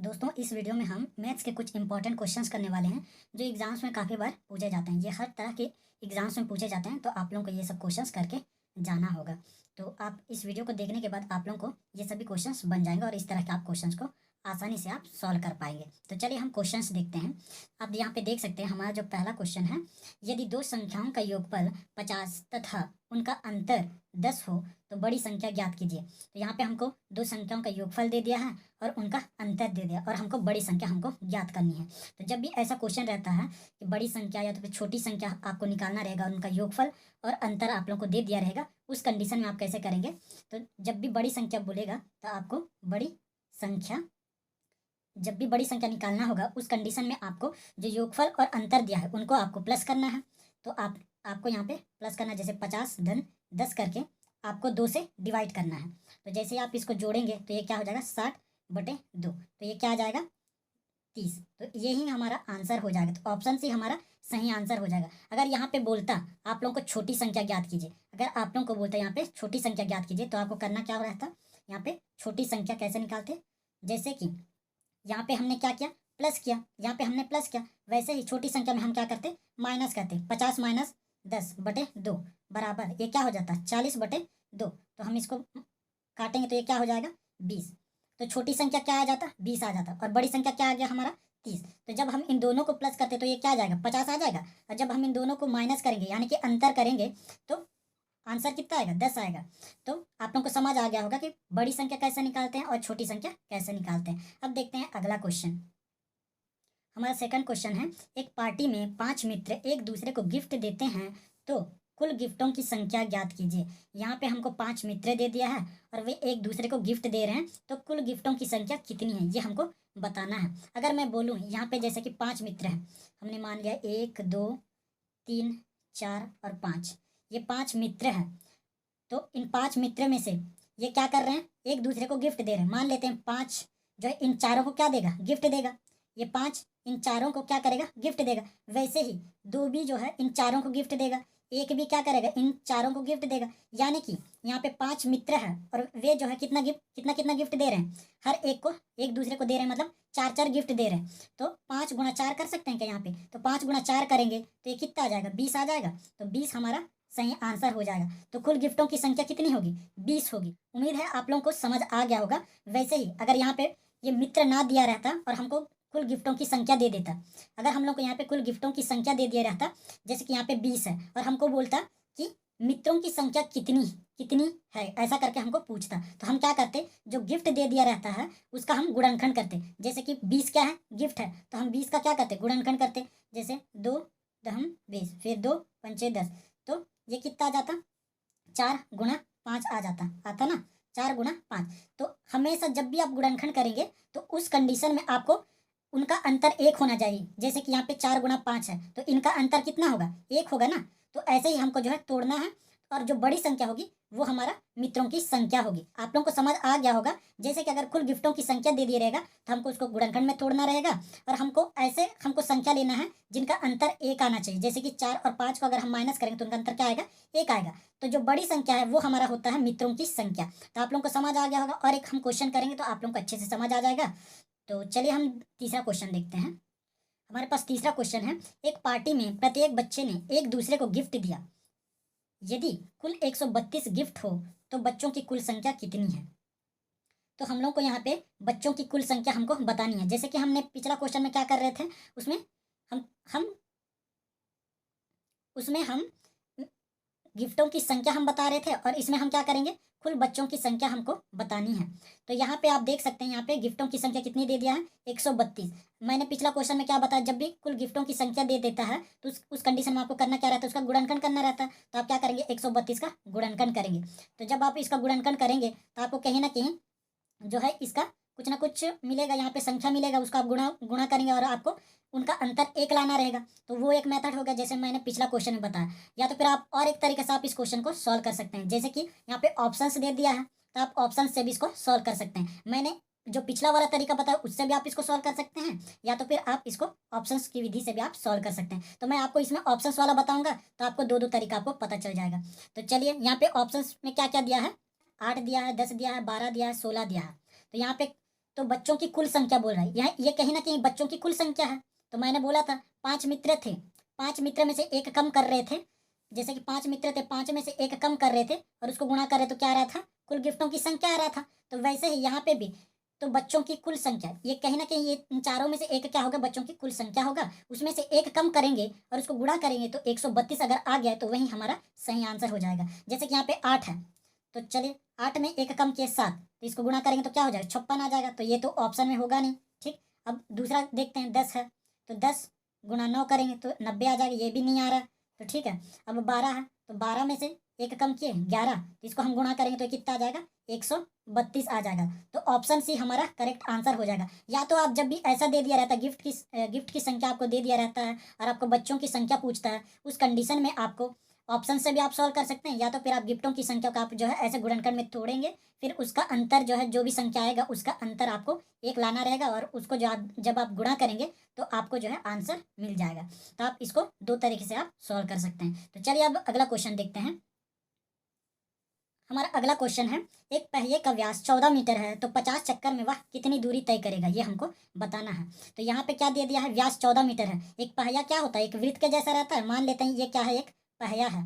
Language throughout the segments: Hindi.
दोस्तों इस वीडियो में हम मैथ्स के कुछ इंपॉर्टेंट क्वेश्चंस करने वाले हैं जो एग्जाम्स में काफ़ी बार पूछे जाते हैं। ये हर तरह के एग्जाम्स में पूछे जाते हैं, तो आप लोगों को ये सब क्वेश्चंस करके जाना होगा। तो आप इस वीडियो को देखने के बाद आप लोगों को ये सभी क्वेश्चंस बन जाएंगे और इस तरह के आप क्वेश्चंस को आसानी से आप सॉल्व कर पाएंगे। तो चलिए हम क्वेश्चंस देखते हैं। आप यहाँ पे देख सकते हैं हमारा जो पहला क्वेश्चन है, यदि दो संख्याओं का योगफल 50 तथा उनका अंतर 10 हो तो बड़ी संख्या ज्ञात कीजिए। तो यहाँ पे हमको दो संख्याओं का योगफल दे दिया है और उनका अंतर दे दिया और हमको बड़ी संख्या हमको ज्ञात करनी है। तो जब भी ऐसा क्वेश्चन रहता है कि बड़ी संख्या या तो फिर छोटी संख्या आपको निकालना रहेगा और उनका योगफल और अंतर आप लोगों को दे दिया रहेगा, उस कंडीशन में आप कैसे करेंगे। तो जब भी बड़ी संख्या बोलेगा तो आपको जब भी बड़ी संख्या निकालना होगा उस कंडीशन में आपको जो योगफल और अंतर दिया है उनको आपको प्लस करना है। तो आपको यहाँ पे प्लस करना है, जैसे 50 धन 10 करके आपको 2 से डिवाइड करना है। तो जैसे आप इसको जोड़ेंगे तो ये क्या हो जाएगा, 60/2। तो ये क्या आ जाएगा, 30। तो यही हमारा आंसर हो जाएगा। तो ऑप्शन सी हमारा सही आंसर हो जाएगा। अगर यहाँ पे बोलता आप लोगों को छोटी संख्या ज्ञात कीजिए, अगर आप लोगों को बोलता यहाँ पे छोटी संख्या ज्ञात कीजिए, तो आपको करना क्या रहता, यहाँ पे छोटी संख्या कैसे निकालते, जैसे कि यहाँ पे हमने क्या किया, प्लस किया, यहाँ पे हमने प्लस किया, वैसे ही छोटी संख्या में हम क्या करते, माइनस करते। 50 माइनस 10/2 बराबर ये क्या हो जाता है, 40/2। तो हम इसको काटेंगे तो ये क्या हो जाएगा, 20। तो छोटी संख्या क्या आ जाता, 20 आ जाता, और बड़ी संख्या क्या आ गया हमारा, 30। तो जब हम इन दोनों को प्लस करते तो ये क्या आ जाएगा, 50 आ जाएगा। और जब हम इन दोनों को माइनस करेंगे यानी कि अंतर करेंगे तो आंसर कितना आएगा, 10 आएगा। तो आप लोगों को समझ आ गया होगा कि बड़ी संख्या कैसे निकालते हैं और छोटी संख्या कैसे निकालते हैं। अब देखते हैं अगला क्वेश्चन। हमारा सेकंड क्वेश्चन है, एक पार्टी में 5 मित्र एक दूसरे को गिफ्ट देते हैं तो कुल गिफ्टों की संख्या ज्ञात कीजिए। यहाँ पे हमको 5 मित्र दे दिया है और वे एक दूसरे को गिफ्ट दे रहे हैं, तो कुल गिफ्टों की संख्या कितनी है ये हमको बताना है। अगर मैं बोलूँ यहाँ पे जैसे कि 5 मित्र हैं, हमने मान लिया 1 2 3 4 और 5, ये 5 मित्र हैं। तो इन 5 मित्र में से ये क्या कर रहे हैं, एक दूसरे को गिफ्ट दे रहे हैं। मान लेते हैं 5 जो है इन चारों को क्या देगा, गिफ्ट देगा। ये 5 इन चारों को क्या करेगा, गिफ्ट देगा। वैसे ही 2 भी जो है इन चारों को गिफ्ट देगा, एक भी क्या करेगा, इन चारों को गिफ्ट देगा। यानी कि यहाँ पे 5 मित्र हैं और वे जो है कितना गिफ्ट दे रहे हैं, हर एक को एक दूसरे को दे रहे हैं, मतलब 4 गिफ्ट दे रहे हैं। तो 5 गुणा 4 कर सकते हैं क्या यहाँ पे, तो 5 गुणा 4 करेंगे तो ये कितना आ जाएगा, 20 आ जाएगा। तो 20 हमारा सही आंसर हो जाएगा। तो कुल गिफ्टों की संख्या कितनी होगी, 20 होगी। उम्मीद है आप लोगों को समझ आ गया होगा। वैसे ही अगर यहाँ पे ये मित्र ना दिया रहता और हमको कुल गिफ्टों की संख्या दे देता, अगर हम लोग को यहाँ पे कुल गिफ्टों की संख्या दे दिया रहता, जैसे कि यहाँ पे 20 है और हमको बोलता कि मित्रों की संख्या कितनी कितनी है, ऐसा करके हमको पूछता, तो हम क्या करते, जो गिफ्ट दे दिया रहता है उसका हम गुणनखंड करते। जैसे कि 20 क्या है, गिफ्ट है, तो हम 20 का क्या करते, गुणनखंड करते। जैसे 2 दहम 20, फिर 2 पंचे 10, तो ये कितना आ जाता, 4 गुणा 5 आ आता ना, 4 गुणा 5। तो हमेशा जब भी आप गुणनखंड करेंगे तो उस कंडीशन में आपको उनका अंतर 1 होना चाहिए। जैसे कि यहाँ पे 4 गुणा 5 है तो इनका अंतर कितना होगा, 1 होगा ना। तो ऐसे ही हमको जो है तोड़ना है, और जो बड़ी संख्या होगी वो हमारा मित्रों की संख्या होगी। आप लोगों को समझ आ गया होगा। जैसे कि अगर कुल गिफ्टों की संख्या दे दिया रहेगा तो हमको उसको गुणनखंड में तोड़ना रहेगा, और हमको संख्या लेना है जिनका अंतर 1 आना चाहिए। जैसे कि 4 और 5 को अगर हम माइनस करेंगे तो उनका अंतर क्या आएगा, 1 आएगा। तो जो बड़ी संख्या है वो हमारा होता है मित्रों की संख्या। तो आप लोगों को समझ आ गया होगा, और एक हम क्वेश्चन करेंगे तो आप लोगों को अच्छे से समझ आ जाएगा। तो चलिए हम तीसरा क्वेश्चन देखते हैं। हमारे पास तीसरा क्वेश्चन है, एक पार्टी में प्रत्येक बच्चे ने एक दूसरे को गिफ्ट दिया, यदि कुल 132 गिफ्ट हो तो बच्चों की कुल संख्या कितनी है। तो हम लोग को यहाँ पे बच्चों की कुल संख्या हमको बतानी है। जैसे कि हमने पिछला क्वेश्चन में क्या कर रहे थे, उसमें हम उसमें हम गिफ्टों की संख्या हम बता रहे थे, और इसमें हम क्या करेंगे, कुल बच्चों की संख्या हमको बतानी है। तो यहाँ पे आप देख सकते हैं, यहाँ पे गिफ्टों की संख्या कितनी दे दिया है, 132। मैंने पिछला क्वेश्चन में क्या बताया, जब भी कुल गिफ्टों की संख्या दे देता है तो उस कंडीशन में आपको करना क्या रहता है, उसका गुणनखंड करना रहता है। तो आप क्या करेंगे, 132 का गुणनखंड करेंगे। तो जब आप इसका गुणनखंड करेंगे तो आपको कहीं ना कहीं जो है इसका कुछ ना कुछ मिलेगा, यहाँ पे संख्या मिलेगा, उसका आप गुणा करेंगे और आपको उनका अंतर 1 लाना रहेगा। तो वो एक मेथड होगा जैसे मैंने पिछला क्वेश्चन में बताया। या तो फिर आप और एक तरीके से आप इस क्वेश्चन को सॉल्व कर सकते हैं। जैसे कि यहाँ पे ऑप्शंस दे दिया है तो आप ऑप्शन से भी इसको सॉल्व कर सकते हैं। मैंने जो पिछला वाला तरीका बताया उससे भी आप इसको सॉल्व कर सकते हैं, या तो फिर आप इसको ऑप्शंस की विधि से भी आप सॉल्व कर सकते हैं। तो मैं आपको इसमें ऑप्शंस वाला बताऊंगा तो आपको दो तरीका आपको पता चल जाएगा। तो चलिए, यहाँ पे ऑप्शंस में क्या क्या दिया है, 8 दिया है, 10 दिया है, 12 दिया है, 16 दिया है। तो यहाँ पे तो बच्चों की कुल संख्या बोल रहा है, यहाँ ये कहीं ना कहीं बच्चों की कुल संख्या है। तो मैंने बोला था 5 मित्र थे, 5 मित्र में से एक कम कर रहे थे, जैसे कि 5 मित्र थे, 5 में से एक कम कर रहे थे और उसको गुणा कर रहे तो क्या आ रहा था, कुल गिफ्टों की संख्या आ रहा था। तो वैसे ही यहाँ पे भी तो बच्चों की कुल संख्या, ये कहीं ना कहीं ये इन चारों में से एक क्या होगा, बच्चों की कुल संख्या होगा, उसमें से एक कम करेंगे और उसको गुणा करेंगे तो 132 अगर आ गया तो वही हमारा सही आंसर हो जाएगा। जैसे कि यहाँ पे 8 है, तो चलिए 8 में एक कम किए 7, तो इसको गुणा करेंगे तो क्या हो जाएगा, 56 आ जाएगा। तो ये तो ऑप्शन में होगा नहीं। ठीक, अब दूसरा देखते हैं, 10 है, तो 10 गुणा 9 करेंगे तो 90 आ जाएगा, ये भी नहीं आ रहा। तो ठीक है, अब 12 है, तो 12 में से एक कम किए 11, तो इसको हम गुणा करेंगे तो कितना आ जाएगा, 132 आ जाएगा। तो ऑप्शन सी हमारा करेक्ट आंसर हो जाएगा। या तो आप जब भी ऐसा दे दिया रहता है, गिफ्ट की संख्या आपको दे दिया रहता है और आपको बच्चों की संख्या पूछता है, उस कंडीशन में आपको ऑप्शन से भी आप सॉल्व कर सकते हैं, या तो फिर आप गिफ्टों की संख्या को आप जो है ऐसे गुणनखंड में तोड़ेंगे, फिर उसका अंतर जो है, जो भी संख्या आएगा उसका अंतर आपको एक लाना रहेगा और उसको जब आप गुणा करेंगे तो आपको जो है आंसर मिल जाएगा। तो आप इसको दो तरीके से आप सॉल्व कर सकते हैं। तो चलिए अब अगला क्वेश्चन देखते हैं। हमारा अगला क्वेश्चन है, एक पहिए का व्यास 14 मीटर है तो 50 चक्कर में वह कितनी दूरी तय करेगा, ये हमको बताना है। तो यहाँ पे क्या दे दिया है, व्यास 14 मीटर है। एक पहिया क्या होता है, एक वृत्त के जैसा रहता है, मान लेते हैं ये क्या है, एक पहिया है।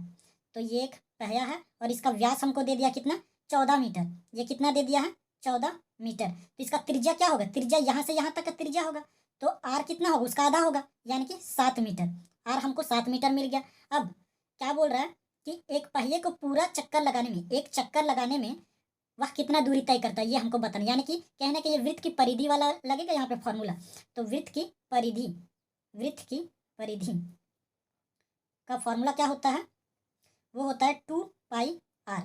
तो ये एक पहिया है और इसका व्यास हमको दे दिया कितना, 14 मीटर। ये कितना दे दिया है, 14 मीटर। तो इसका त्रिज्या क्या होगा, त्रिज्या यहाँ से यहाँ तक का त्रिज्या होगा, तो आर कितना होगा, उसका आधा होगा, यानी कि 7 मीटर। आर हमको 7 मीटर मिल गया। अब क्या बोल रहा है कि एक पहिए को पूरा चक्कर लगाने में, एक चक्कर लगाने में वह कितना दूरी तय करता है, ये हमको बताना। यानी कि कहना कि ये वृत्त की परिधि वाला लगेगा यहाँ पे फॉर्मूला। तो वृत्त की परिधि का फॉर्मूला क्या होता है, वो होता है 2πr।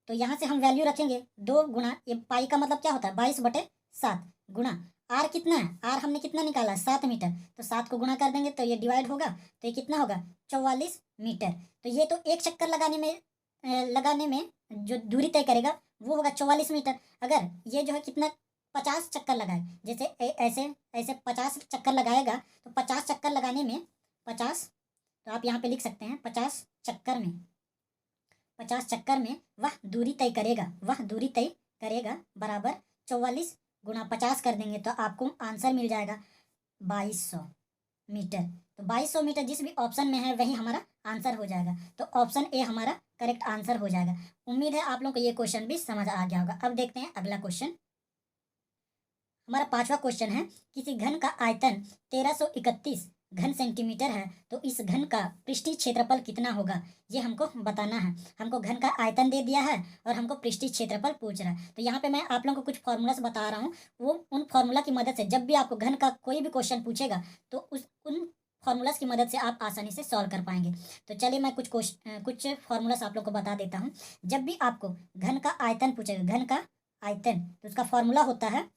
तो यहाँ से हम वैल्यू रखेंगे 2 गुणा, ये पाई का मतलब क्या होता है, 22/7 गुणा आर कितना है, आर हमने कितना निकाला, 7 मीटर। तो 7 को गुणा कर देंगे तो ये डिवाइड होगा, तो ये कितना होगा, 44 मीटर। तो ये तो एक चक्कर लगाने में जो दूरी तय करेगा वो होगा 44 मीटर। अगर ये जो है कितना, 50 चक्कर लगाए, जैसे ऐसे ऐसे 50 चक्कर लगाएगा, तो 50 चक्कर लगाने में 50, तो आप यहाँ पे लिख सकते हैं 50 चक्कर में वह दूरी तय करेगा बराबर 44 गुणा 50 कर देंगे तो आपको आंसर मिल जाएगा 2200 मीटर। तो 2200 मीटर जिस भी ऑप्शन में है वही हमारा आंसर हो जाएगा। तो ऑप्शन ए हमारा करेक्ट आंसर हो जाएगा। उम्मीद है आप लोगों को ये क्वेश्चन भी समझ आ गया होगा। अब देखते हैं अगला क्वेश्चन। हमारा 5वां क्वेश्चन है, किसी घन का आयतन 1331 घन सेंटीमीटर है तो इस घन का पृष्ठीय क्षेत्रफल कितना होगा, ये हमको बताना है। हमको घन का आयतन दे दिया है और हमको पृष्ठीय क्षेत्रफल पूछ रहा है। तो यहाँ पे मैं आप लोगों को कुछ फॉर्मूलास बता रहा हूँ, वो उन फॉर्मूला की मदद से जब भी आपको घन का कोई भी क्वेश्चन पूछेगा तो उन फॉर्मूलास की मदद से आप आसानी से सॉल्व कर पाएंगे। तो चलिए मैं कुछ फॉर्मूलास आप लोग को बता देता हूँ। जब भी आपको घन का आयतन पूछेगा, घन का आयतन, तो उसका फॉर्मूला होता है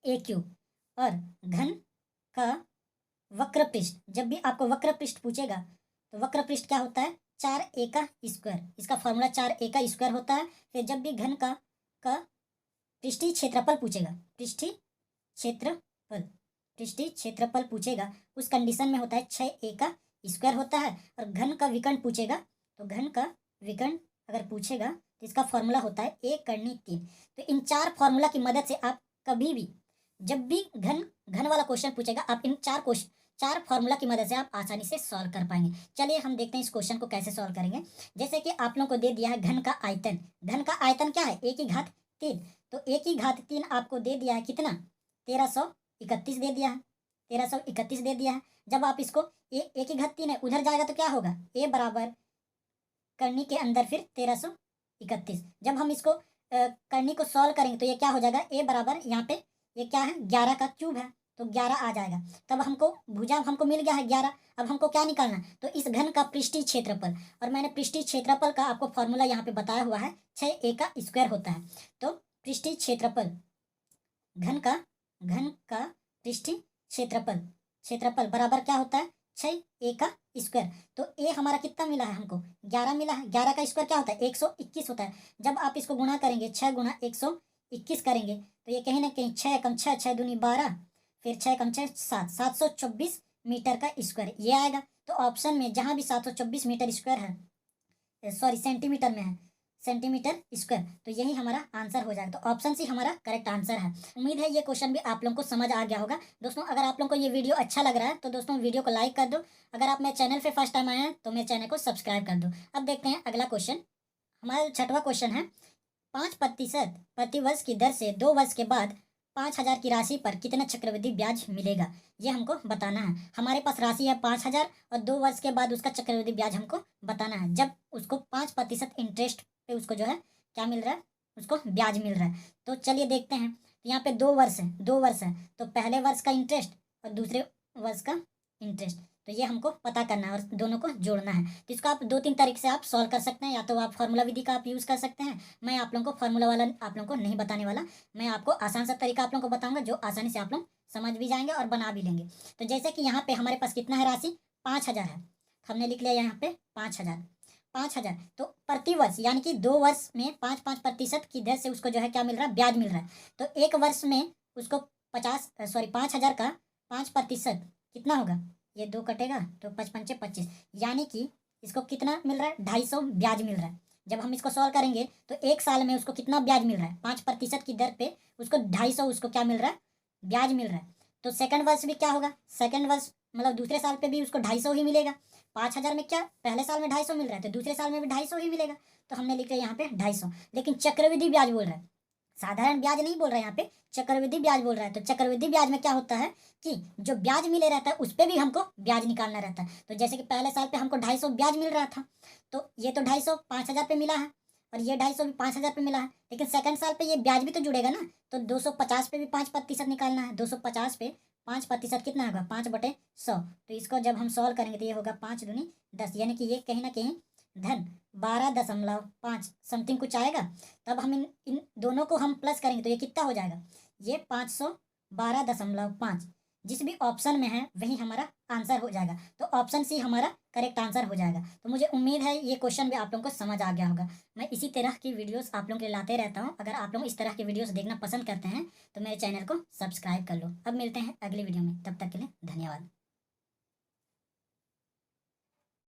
AQ। और घन का वक्र पृष्ठ, जब भी आपको वक्र पृष्ठ पूछेगा तो वक्र पृष्ठ क्या होता है, 4a का स्क्वायर। इसका फॉर्मूला 4a का स्क्वायर होता है। फिर जब भी घन का पृष्ठीय क्षेत्रफल पूछेगा, पृष्ठीय क्षेत्रफल पूछेगा, उस कंडीशन में होता है 6a का स्क्वायर होता है। और घन का विकर्ण पूछेगा, तो घन का विकर्ण अगर पूछेगा तो इसका फॉर्मूला होता है a करनी 3। तो इन 4 फॉर्मूला की मदद से आप कभी भी जब भी घन वाला क्वेश्चन पूछेगा, आप इन 4 फॉर्मूला की मदद से आप आसानी से सॉल्व कर पाएंगे। चलिए हम देखते हैं इस क्वेश्चन को कैसे सॉल्व करेंगे। जैसे कि आप लोगों को दे दिया है घन का आयतन। घन का आयतन क्या है, 1/3। तो 1/3 आपको दे दिया है कितना, 1331 दे दिया है, 1331 दे दिया है। जब आप इसको 1/3 है, उधर जाएगा तो क्या होगा, a बराबर करनी के अंदर फिर 1331। जब हम इसको करनी को सॉल्व करेंगे तो ये क्या हो जाएगा, a बराबर यहाँ पे ये क्या है, 11 का क्यूब है, तो 11 आ जाएगा। तब हमको भुजा हमको मिल गया है 11। अब हमको क्या निकालना, तो इस घन का पृष्ठीय क्षेत्रफल, और मैंने पृष्ठीय क्षेत्रफल का आपको फॉर्मूला यहाँ पे बताया हुआ है, 6a का स्क्वायर होता है। तो पृष्ठीय क्षेत्रफल, घन का पृष्ठीय क्षेत्रफल बराबर क्या होता है, 6a का स्क्वायर। तो a हमारा कितना मिला है, हमको 11 मिला है। 11 का स्क्वायर क्या होता है, 121 होता है। जब आप इसको गुणा करेंगे, 6 गुणा 121 करेंगे तो ये कहीं ना कहीं 6 कम 6, 6 दूनी 12, फिर 6 कम 6 7, 724 मीटर का स्क्वायर ये आएगा। तो ऑप्शन में जहाँ भी 724 मीटर स्क्वायर है, सॉरी सेंटीमीटर में है, सेंटीमीटर स्क्वायर। तो यही हमारा आंसर हो जाएगा। तो ऑप्शन सी हमारा करेक्ट आंसर है। उम्मीद है ये क्वेश्चन भी आप लोगों को समझ आ गया होगा। दोस्तों अगर आप लोगों को ये वीडियो अच्छा लग रहा है तो दोस्तों वीडियो को लाइक कर दो। अगर आप मेरे चैनल पे फर्स्ट टाइम आए हैं तो मेरे चैनल को सब्सक्राइब कर दो। अब देखते हैं अगला क्वेश्चन। हमारा 6वां क्वेश्चन है, 5% प्रतिवर्ष की दर से 2 वर्ष के बाद 5,000 की राशि पर कितना चक्रवृद्धि ब्याज मिलेगा, ये हमको बताना है। हमारे पास राशि है 5,000 और 2 वर्ष के बाद उसका चक्रवृद्धि ब्याज हमको बताना है। जब उसको 5% इंटरेस्ट पे उसको जो है क्या मिल रहा है, उसको ब्याज मिल रहा है। तो चलिए देखते हैं। यहाँ पे 2 वर्ष है, 2 वर्ष है तो पहले वर्ष का इंटरेस्ट और दूसरे वर्ष का इंटरेस्ट, तो ये हमको पता करना है और दोनों को जोड़ना है। तो इसको आप 2-3 तरीके से आप सॉल्व कर सकते हैं। या तो आप फार्मूला विधि का आप यूज़ कर सकते हैं। मैं आप लोगों को फार्मूला वाला आप लोगों को नहीं बताने वाला। मैं आपको आसान सा तरीका आप लोगों को बताऊंगा जो आसानी से आप लोग समझ भी जाएंगे और बना भी लेंगे। तो जैसे कि यहाँ पे हमारे पास कितना है राशि, 5,000 है। हमने लिख लिया यहाँ पे 5,000। तो प्रतिवर्ष यानी कि 2 वर्ष में 5% की दर से उसको जो है क्या मिल रहा है, ब्याज मिल रहा है। तो एक वर्ष में उसको 5,000 का 5% कितना होगा, ये 2 कटेगा तो 5×5 = 25, यानी कि इसको कितना मिल रहा है, 250 ब्याज मिल रहा है। जब हम इसको सॉल्व करेंगे तो एक साल में उसको कितना ब्याज मिल रहा है, 5% की दर पे उसको 250 उसको क्या मिल रहा है, ब्याज मिल रहा है। तो सेकंड वर्ष भी क्या होगा, सेकंड वर्ष मतलब दूसरे साल पे भी उसको 250 ही मिलेगा। 5,000 में क्या पहले साल में 250 मिल रहा है तो दूसरे साल में भी 250 ही मिलेगा। तो हमने लिख लिया यहाँ पे 250। लेकिन चक्रवृद्धि ब्याज बोल रहा है, साधारण ब्याज नहीं बोल रहा है, यहाँ पे चक्रवृद्धि ब्याज बोल रहा है। तो चक्रवृद्धि ब्याज में क्या होता है कि जो ब्याज मिले रहता है उस पर भी हमको ब्याज निकालना रहता है। तो जैसे कि पहले साल पे हमको 250 ब्याज मिल रहा था, तो ये तो 250 5,000 पे मिला है और ये 250 भी 5,000 पे मिला है। लेकिन सेकंड साल पे ये ब्याज भी तो जुड़ेगा ना, तो 250 पे भी 5% निकालना है। 250 पे 5% कितना होगा, 5/100। तो इसको जब हम सॉल्व करेंगे तो ये होगा 5 दूनी 10, यानी कि ये कहीं ना कहीं धन 12.5 समथिंग कुछ आएगा। तब हम इन दोनों को हम प्लस करेंगे तो ये कितना हो जाएगा, ये 512.5। जिस भी ऑप्शन में है वही हमारा आंसर हो जाएगा। तो ऑप्शन सी हमारा करेक्ट आंसर हो जाएगा। तो मुझे उम्मीद है ये क्वेश्चन भी आप लोगों को समझ आ गया होगा। मैं इसी तरह की वीडियोस आप लोगों के लिए लाते रहता हूँ। अगर आप लोग इस तरह की वीडियोस देखना पसंद करते हैं तो मेरे चैनल को सब्सक्राइब कर लो। अब मिलते हैं अगली वीडियो में, तब तक के लिए धन्यवाद।